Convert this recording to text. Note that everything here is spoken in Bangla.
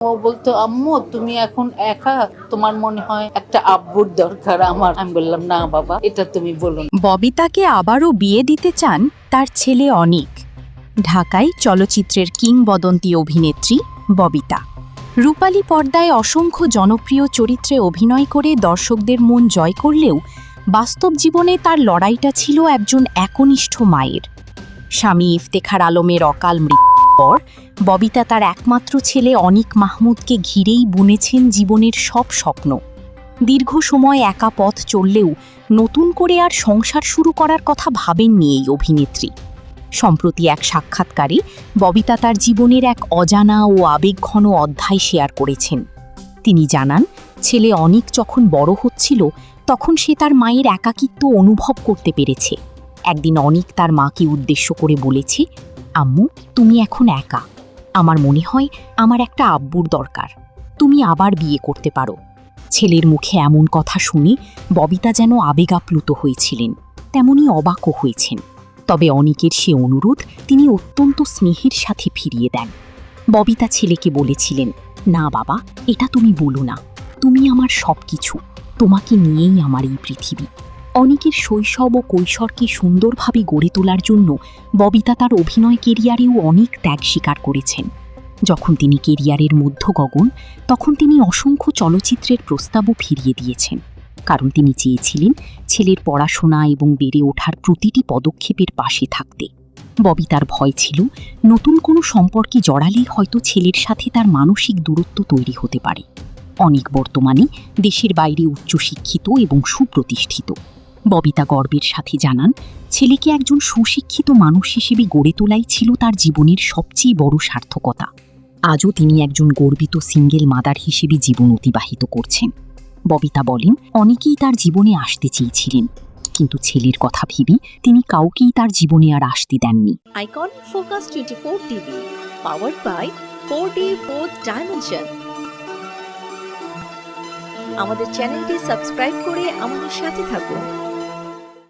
ও বলতো, আম্মু তুমি এখন একা, তোমার মনে হয় একটা আব্বুর দরকার আমার। আমি বললাম, না বাবা, এটা তুমি বলো না। ববিতাকে আবারও বিয়ে দিতে চান তার ছেলে অনিক। ঢাকায় চলচ্চিত্রের কিংবদন্তি অভিনেত্রী ববিতা রূপালী পর্দায় অসংখ্য জনপ্রিয় চরিত্রে অভিনয় করে দর্শকদের মন জয় করলেও বাস্তব জীবনে তার লড়াইটা ছিল একজন একনিষ্ঠ মায়ের। স্বামী ইফতেখার আলমের অকাল মৃত্যুর পর ববিতা তার একমাত্র ছেলে অনিক মাহমুদকে ঘিরেই বুনেছেন জীবনের সব স্বপ্ন। দীর্ঘ সময় একা পথ চললেও নতুন করে আর সংসার শুরু করার কথা ভাবেননি এই অভিনেত্রী। সম্প্রতি এক সাক্ষাৎকারে ববিতা তার জীবনের এক অজানা ও আবেগঘন অধ্যায় শেয়ার করেছেন। তিনি জানান, ছেলে অনিক যখন বড় হচ্ছিল তখন সে তার মায়ের একাকিত্ব অনুভব করতে পেরেছে। একদিন অনিক তার মাকে উদ্দেশ্য করে বলেছে, আম্মু তুমি এখন একা, আমার মনে হয় আমার একটা আব্বুর দরকার, তুমি আবার বিয়ে করতে পারো। ছেলের মুখে এমন কথা শুনে ববিতা যেন আবেগাপ্লুত হয়েছিলেন, তেমনি অবাকও হয়েছেন। তবে অনিকের সে অনুরোধ তিনি অত্যন্ত স্নেহের সাথে ফিরিয়ে দেন। ববিতা ছেলেকে বলেছিলেন, না বাবা, এটা তুমি বলো না, তুমি আমার সব কিছু, তোমাকে নিয়েই আমার এই পৃথিবী। অনিকের শৈশব ও কৈশোরকে সুন্দরভাবে গড়ে তোলার জন্য ববিতা তার অভিনয় কেরিয়ারেও অনেক ত্যাগ স্বীকার করেছেন। যখন তিনি কেরিয়ারের মধ্য গগন, তখন তিনি অসংখ্য চলচ্চিত্রের প্রস্তাবও ফিরিয়ে দিয়েছেন, কারণ তিনি চেয়েছিলেন ছেলের পড়াশোনা এবং বেড়ে ওঠার প্রতিটি পদক্ষেপের পাশে থাকতে। ববিতার ভয় ছিল নতুন কোনো সম্পর্কে জড়ালেই হয়তো ছেলের সাথে তার মানসিক দূরত্ব তৈরি হতে পারে। অনিক বর্তমানে দেশের বাইরে উচ্চশিক্ষিত এবং সুপ্রতিষ্ঠিত। ববিতা গর্বের সাথে জানান, ছেলেকে একজন সুশিক্ষিত মানুষ হিসেবে গড়ে তোলাই ছিল তার জীবনের সবচেয়ে বড় সার্থকতা। আজও তিনি একজন গর্বিত সিঙ্গেল মাদার হিসেবে জীবন অতিবাহিত করছেন। ববিতা বলেন, অনেকেই তার জীবনে আসতে চেয়েছিলেন, কিন্তু ছেলের কথা ভেবে তিনি কাউকেই তার জীবনে আর আসতে দেননি। Icon focus 24 TV, powered by 4D Fourth Dimension। আমাদের চ্যানেলটি সাবস্ক্রাইব করে আমাদের সাথে থাকুন।